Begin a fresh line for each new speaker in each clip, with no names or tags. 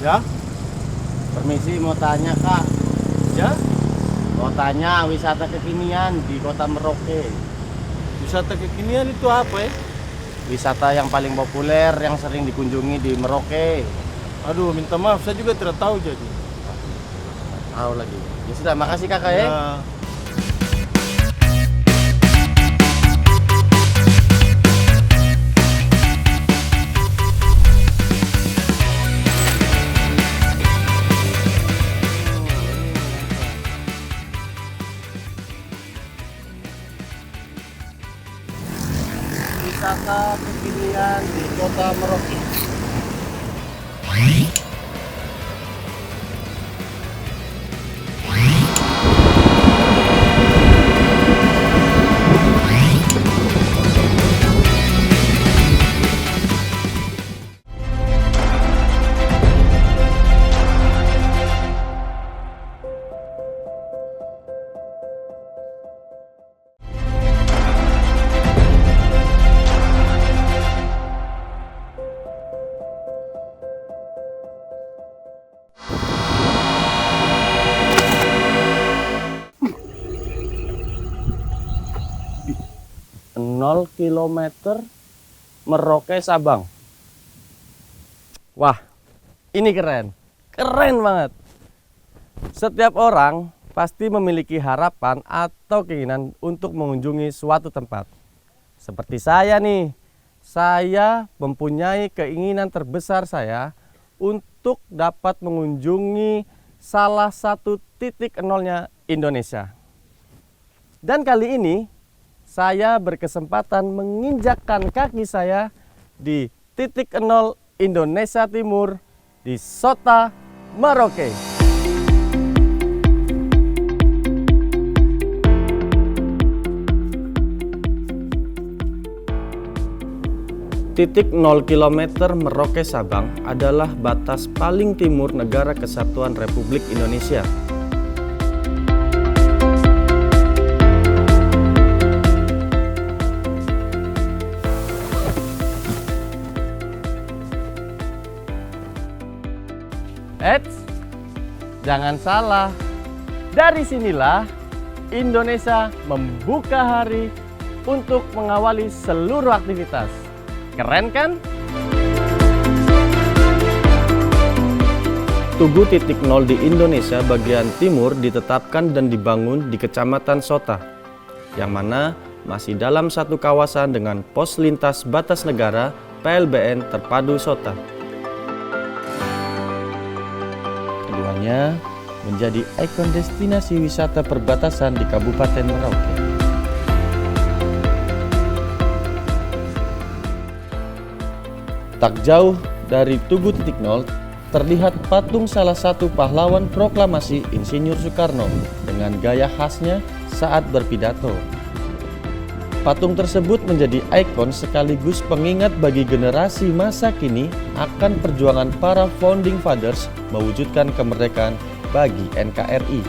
Ya,
Permisi, mau tanya Kak.
ya,
Mau tanya wisata kekinian di Kota Merauke.
wisata kekinian itu apa ya?
Wisata yang paling populer yang sering dikunjungi di Merauke.
Aduh, minta maaf, saya juga tidak tahu jadi.
Tahu lagi. Ya sudah, makasih Kakak ya.
Ya,
Wisata kekinian di Kota Merauke. 0 km Merauke Sabang. Wah, ini keren. Keren banget. Setiap orang pasti memiliki harapan atau keinginan untuk mengunjungi suatu tempat. Seperti saya nih. Saya mempunyai keinginan terbesar saya untuk dapat mengunjungi salah satu titik nolnya Indonesia. Dan kali ini saya berkesempatan menginjakkan kaki saya di titik nol Indonesia Timur di Sota, Merauke. Titik 0 km Merauke Sabang adalah batas paling timur Negara Kesatuan Republik Indonesia. Eits, jangan salah. Dari sinilah Indonesia membuka hari untuk mengawali seluruh aktivitas. Keren kan? Tugu titik nol di Indonesia bagian timur ditetapkan dan dibangun di Kecamatan Sota, yang mana masih dalam satu kawasan dengan pos lintas batas negara PLBN Terpadu Sota. Keduanya menjadi ikon destinasi wisata perbatasan di Kabupaten Merauke. Tak jauh dari Tugu titik nol terlihat patung salah satu pahlawan proklamasi Insinyur Soekarno dengan gaya khasnya saat berpidato. Patung tersebut menjadi ikon sekaligus pengingat bagi generasi masa kini akan perjuangan para founding fathers mewujudkan kemerdekaan bagi NKRI.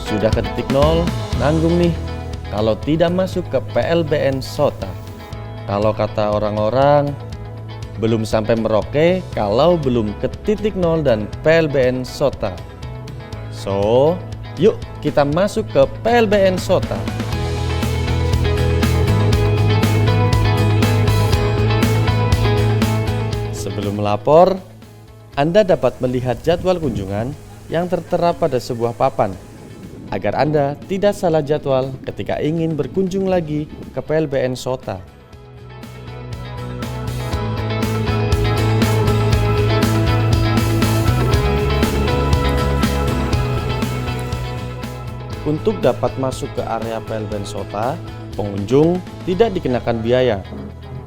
Sudah ke titik nol, nanggung nih kalau tidak masuk ke PLBN Sota. Kalau kata orang-orang, belum sampai Merauke kalau belum ke titik nol dan PLBN Sota. So, yuk kita masuk ke PLBN Sota. Sebelum melapor, Anda dapat melihat jadwal kunjungan yang tertera pada sebuah papan, agar Anda tidak salah jadwal ketika ingin berkunjung lagi ke PLBN Sota. Untuk dapat masuk ke area PLBN Sota, pengunjung tidak dikenakan biaya,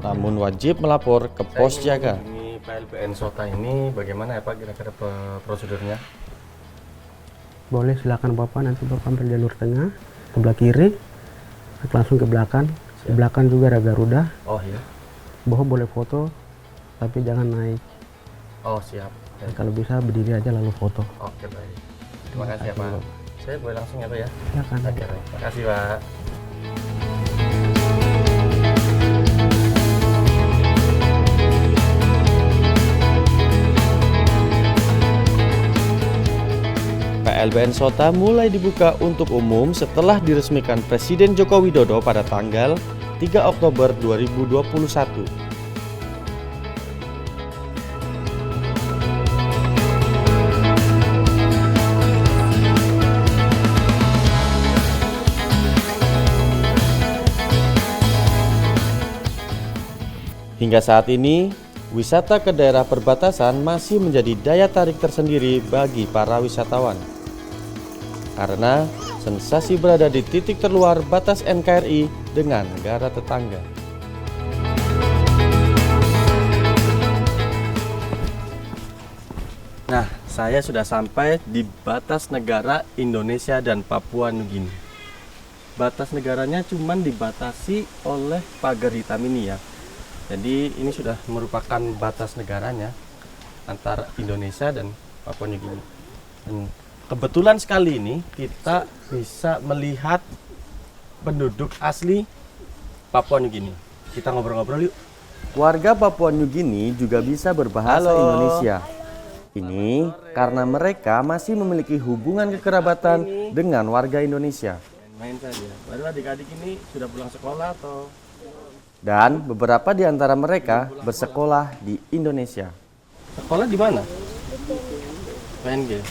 namun wajib melapor ke pos jaga. Ini PLBN Sota ini bagaimana ya Pak kira-kira prosedurnya?
Boleh, silakan Bapak, nanti Bapak ambil jalur tengah, sebelah kiri, langsung ke belakang. Di belakang juga ada Garuda.
Oh iya.
Bapak boleh foto, tapi jangan naik.
Oh siap.
Kalau bisa berdiri aja lalu foto.
Oke baik. Terima kasih ya Pak. Saya boleh langsung ya Pak ya?
Silakan.
Oke, baik. Makasih Pak. PLBN Sota mulai dibuka untuk umum setelah diresmikan Presiden Joko Widodo pada tanggal 3 Oktober 2021. Hingga saat ini, wisata ke daerah perbatasan masih menjadi daya tarik tersendiri bagi para wisatawan. Karena sensasi berada di titik terluar batas NKRI dengan negara tetangga. Nah, saya sudah sampai di batas negara Indonesia dan Papua Nugini. Batas negaranya cuma dibatasi oleh pagar hitam ini ya. Jadi ini sudah merupakan batas negaranya antara Indonesia dan Papua Nugini. Dan kebetulan sekali ini kita bisa melihat penduduk asli Papua Nugini. Kita ngobrol-ngobrol yuk. Warga Papua Nugini juga bisa berbahasa Indonesia. Ini karena mereka masih memiliki hubungan kekerabatan dengan warga Indonesia. Main saja. Baru adik-adik ini sudah pulang sekolah atau? Dan beberapa di antara mereka bersekolah di Indonesia. Sekolah di mana? PNG.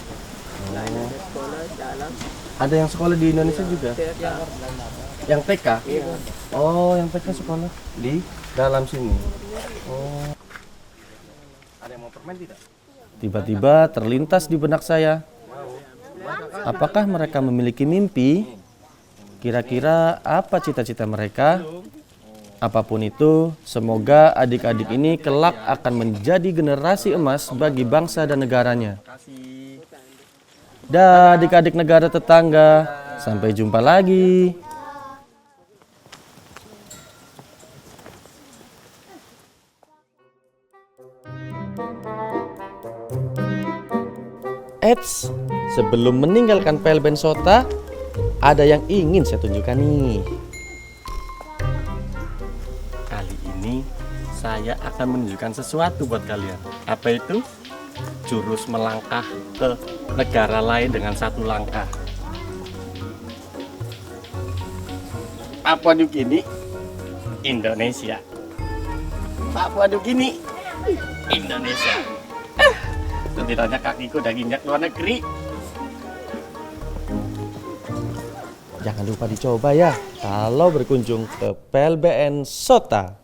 Ada yang sekolah di Indonesia juga? Yang TK? Oh, yang TK sekolah di dalam sini. Oh. Ada yang mau permen tidak? Tiba-tiba terlintas di benak saya. Apakah mereka memiliki mimpi? Kira-kira apa cita-cita mereka? Apapun itu, semoga adik-adik ini kelak akan menjadi generasi emas bagi bangsa dan negaranya. Dan adik-adik negara tetangga, sampai jumpa lagi. Eits, sebelum meninggalkan PLBN Sota, ada yang ingin saya tunjukkan nih. Kali ini saya akan menunjukkan sesuatu buat kalian. Apa itu? Jurus melangkah ke negara lain dengan satu langkah. Papua Nugini, Indonesia. Papua Nugini, Indonesia. Setidaknya kakiku udah nginjak luar negeri. Jangan lupa dicoba ya kalau berkunjung ke PLBN Sota.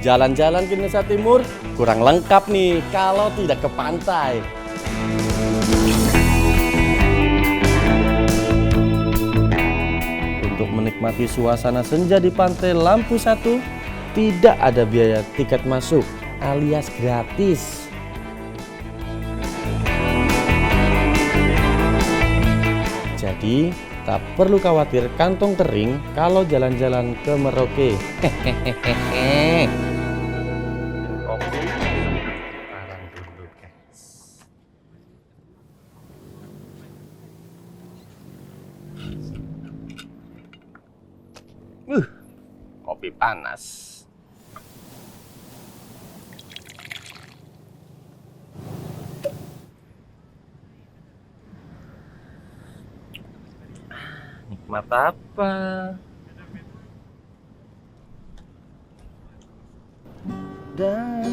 Jalan-jalan ke Nusa Timur kurang lengkap nih kalau tidak ke pantai. Untuk menikmati suasana senja di Pantai Lampu 1, tidak ada biaya tiket masuk alias gratis. Jadi tak perlu khawatir kantong kering kalau jalan-jalan ke Merauke. Hehehe. Kopi sekarang duduk, guys. Kopi panas. Nikmat apa? Dan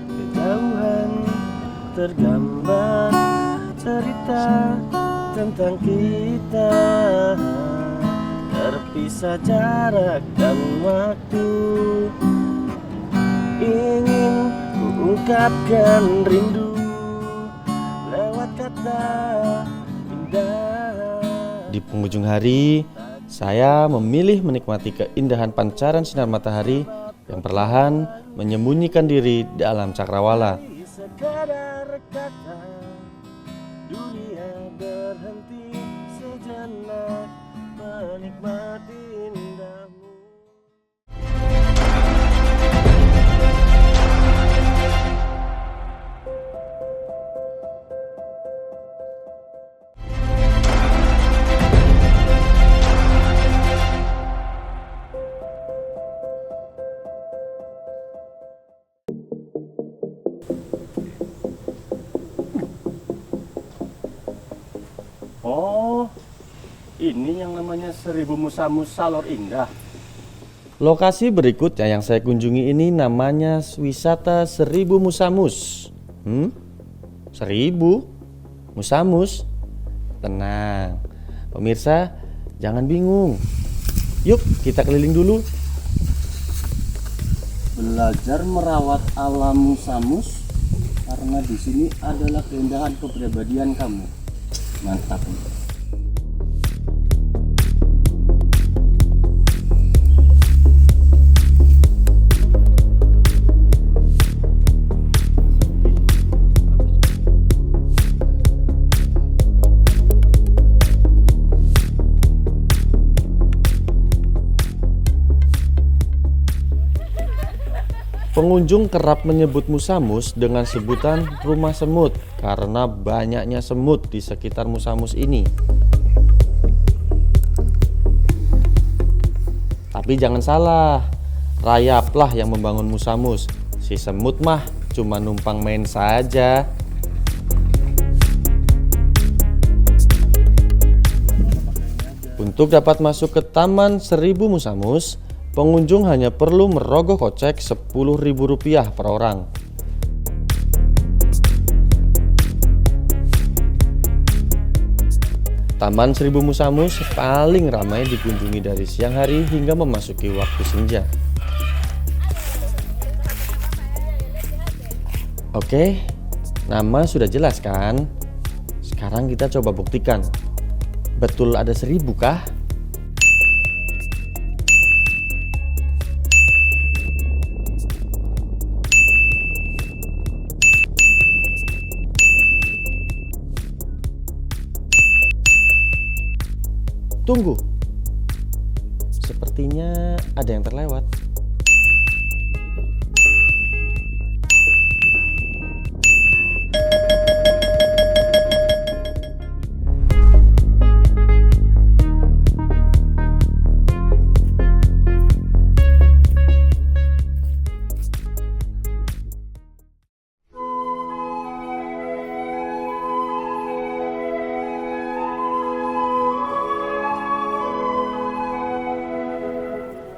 kejauhan tergambar cerita tentang kita, terpisah jarak dan waktu. Ingin kuungkapkan rindu lewat kata indah. Di penghujung hari, saya memilih menikmati keindahan pancaran sinar matahari yang perlahan menyembunyikan diri dalam cakrawala. Sekadar kata, dunia berhenti sejenak menikmati indahmu.
Oh, ini yang namanya Seribu Musamus Salor Indah.
Lokasi berikutnya yang saya kunjungi ini namanya wisata Seribu Musamus. 1000 Musamus? Tenang, pemirsa, jangan bingung. Yuk kita keliling dulu.
Belajar merawat alam Musamus karena di sini adalah keindahan kepribadian kamu. Mantap.
Pengunjung kerap menyebut Musamus dengan sebutan rumah semut karena banyaknya semut di sekitar Musamus ini. Tapi jangan salah, rayaplah yang membangun Musamus. Si semut mah cuma numpang main saja. Untuk dapat masuk ke Taman Seribu Musamus, pengunjung hanya perlu merogoh kocek Rp10.000 per orang. Taman Seribu Musamus paling ramai dikunjungi dari siang hari hingga memasuki waktu senja. Oke, nama sudah jelas kan? Sekarang kita coba buktikan. Betul ada 1000 kah? Tunggu, sepertinya ada yang terlewat.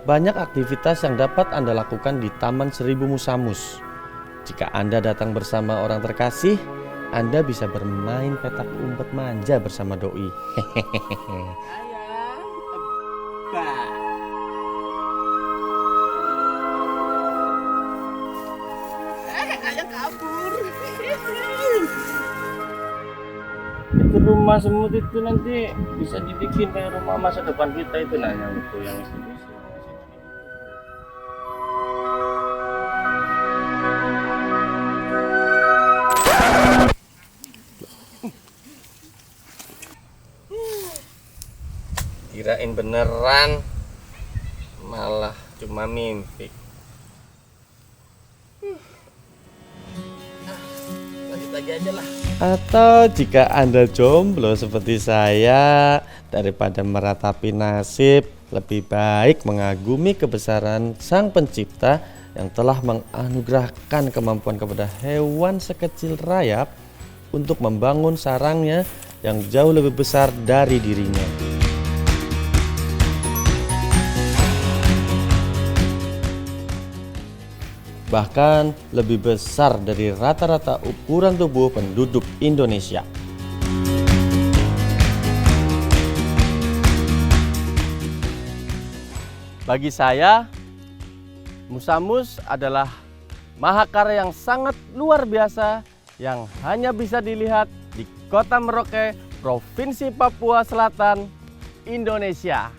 Banyak aktivitas yang dapat Anda lakukan di Taman Seribu Musamus. Jika Anda datang bersama orang terkasih, Anda bisa bermain petak umpet manja bersama doi.
Itu rumah semut itu nanti bisa dibikin kayak rumah masa depan kita itu, nah yang itu yang itu. Kirain beneran, malah cuma mimpi. Lanjut lagi aja lah.
Atau jika Anda jomblo seperti saya, daripada meratapi nasib, lebih baik mengagumi kebesaran Sang Pencipta yang telah menganugerahkan kemampuan kepada hewan sekecil rayap untuk membangun sarangnya yang jauh lebih besar dari dirinya. Bahkan lebih besar dari rata-rata ukuran tubuh penduduk Indonesia.
Bagi saya, Musamus adalah mahakarya yang sangat luar biasa yang hanya bisa dilihat di Kota Merauke, Provinsi Papua Selatan, Indonesia.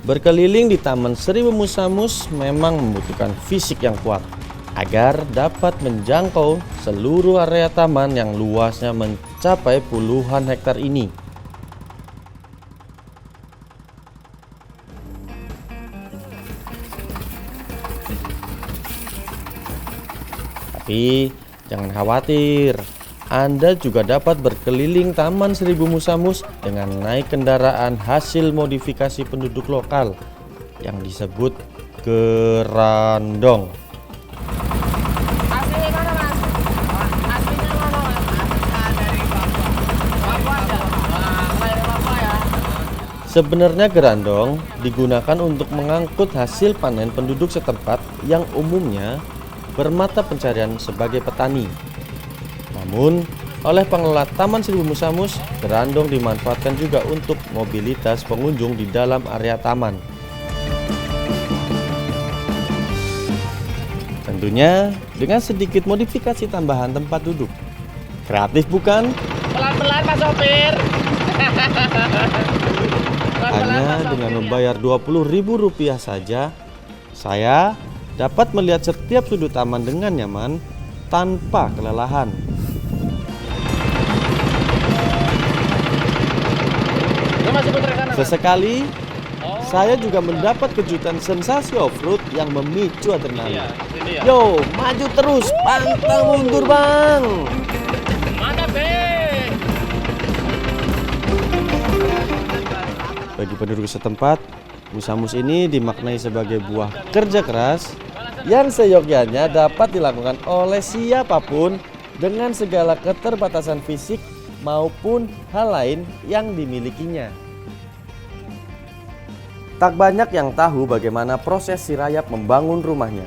Berkeliling di Taman Seribu Musamus memang membutuhkan fisik yang kuat agar dapat menjangkau seluruh area taman yang luasnya mencapai puluhan hektar ini. Tapi jangan khawatir, Anda juga dapat berkeliling Taman Seribu Musamus dengan naik kendaraan hasil modifikasi penduduk lokal yang disebut gerandong.
Aslinya mana mas? Aslinya mana mas? Dari Papua aja. Dari Papua ya.
Sebenarnya gerandong digunakan untuk mengangkut hasil panen penduduk setempat yang umumnya bermata pencarian sebagai petani. Namun, oleh pengelola Taman Seribu Musamus, gerandong dimanfaatkan juga untuk mobilitas pengunjung di dalam area taman. Tentunya dengan sedikit modifikasi tambahan tempat duduk. Kreatif bukan?
Pelan-pelan mas sopir.
Hanya dengan membayar Rp20.000 saja, saya dapat melihat setiap sudut taman dengan nyaman tanpa kelelahan. Sesekali, saya juga mendapat kejutan sensasi off-road yang memicu adrenalin. Yo, maju terus, pantang mundur bang!
Mantap deh.
Bagi penduduk setempat, Musamus ini dimaknai sebagai buah kerja keras yang seyogyanya dapat dilakukan oleh siapapun dengan segala keterbatasan fisik maupun hal lain yang dimilikinya. Tak banyak yang tahu bagaimana proses si Rayap membangun rumahnya.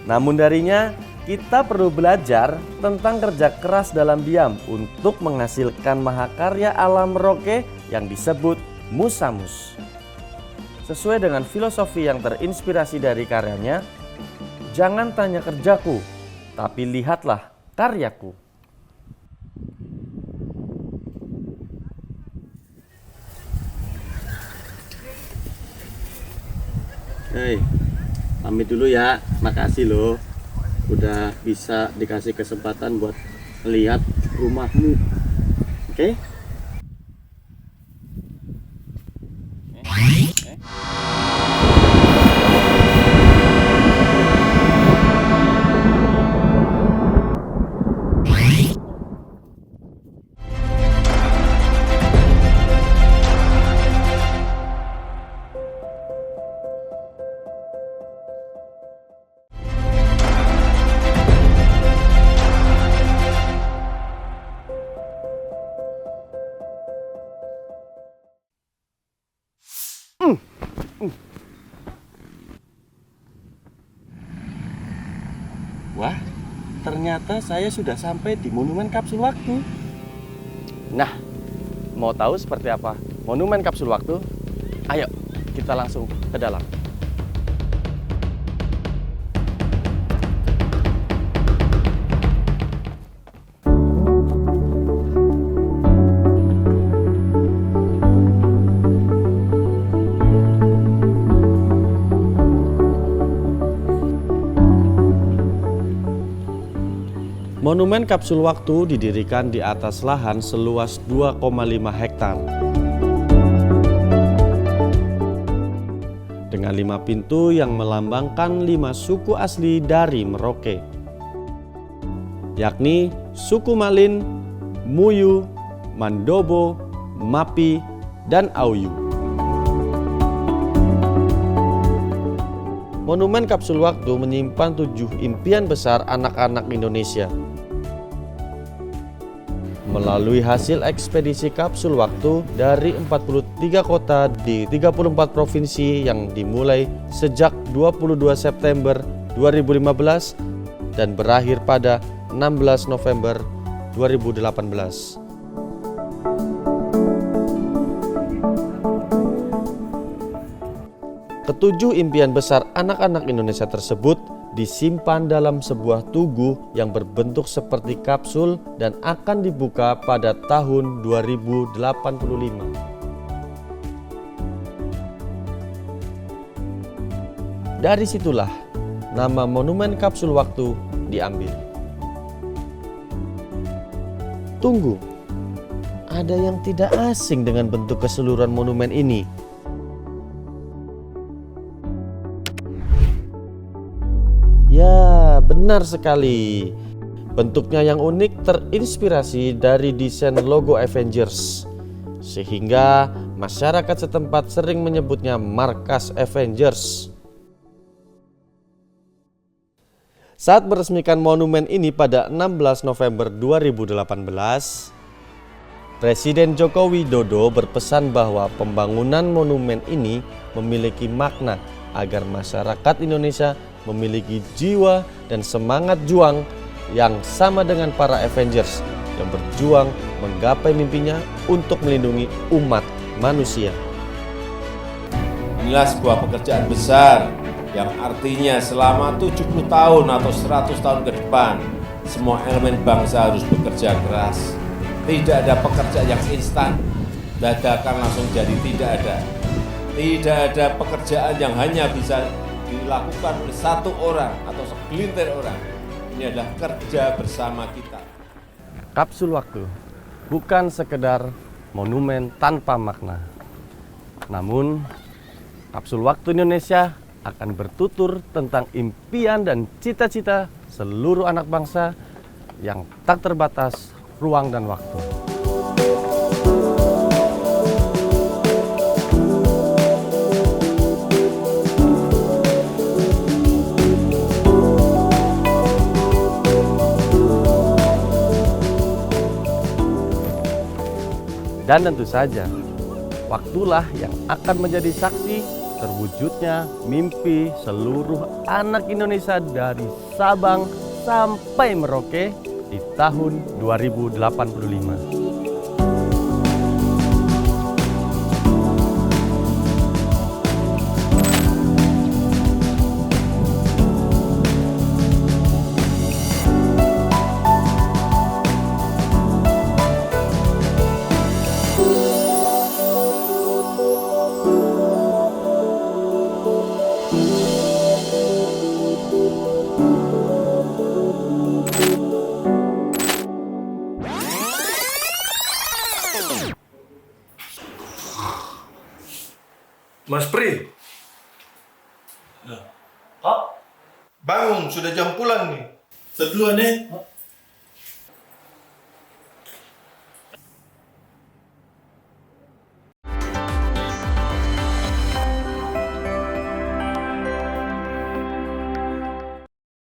Namun darinya, kita perlu belajar tentang kerja keras dalam diam untuk menghasilkan mahakarya alam Merauke yang disebut Musamus. Sesuai dengan filosofi yang terinspirasi dari karyanya, jangan tanya kerjaku, tapi lihatlah karyaku.
Hei, pamit dulu ya. Makasih loh udah bisa dikasih kesempatan buat lihat rumahmu. Oke?
Wah, ternyata saya sudah sampai di Monumen Kapsul Waktu. Nah, mau tahu seperti apa Monumen Kapsul Waktu? Ayo, kita langsung ke dalam. Monumen Kapsul Waktu didirikan di atas lahan seluas 2,5 hektar. Dengan 5 pintu yang melambangkan 5 suku asli dari Merauke, yakni suku Malin, Muyu, Mandobo, Mapi, dan Auyu. Monumen Kapsul Waktu menyimpan 7 impian besar anak-anak Indonesia. Melalui hasil ekspedisi kapsul waktu dari 43 kota di 34 provinsi yang dimulai sejak 22 September 2015 dan berakhir pada 16 November 2018. Ketujuh impian besar anak-anak Indonesia tersebut disimpan dalam sebuah tugu yang berbentuk seperti kapsul dan akan dibuka pada tahun 2085. Dari situlah nama Monumen Kapsul Waktu diambil. Tunggu, ada yang tidak asing dengan bentuk keseluruhan monumen ini. Ya, benar sekali. Bentuknya yang unik terinspirasi dari desain logo Avengers, sehingga masyarakat setempat sering menyebutnya Markas Avengers. Saat meresmikan monumen ini pada 16 November 2018, Presiden Joko Widodo berpesan bahwa pembangunan monumen ini memiliki makna agar masyarakat Indonesia memiliki jiwa dan semangat juang yang sama dengan para Avengers yang berjuang menggapai mimpinya untuk melindungi umat manusia.
Inilah sebuah pekerjaan besar yang artinya selama 70 tahun atau 100 tahun ke depan semua elemen bangsa harus bekerja keras. Tidak ada pekerjaan yang instan, dadakan langsung jadi, tidak ada. Tidak ada pekerjaan yang hanya bisa dilakukan oleh satu orang atau segelintir orang. Ini adalah kerja bersama kita.
Kapsul waktu bukan sekedar monumen tanpa makna. Namun, kapsul waktu Indonesia akan bertutur tentang impian dan cita-cita seluruh anak bangsa yang tak terbatas ruang dan waktu. Dan tentu saja, waktulah yang akan menjadi saksi terwujudnya mimpi seluruh anak Indonesia dari Sabang sampai Merauke di tahun 2085.
Mas Pri. Bangun, sudah jam pulang nih.
Seduluan nih.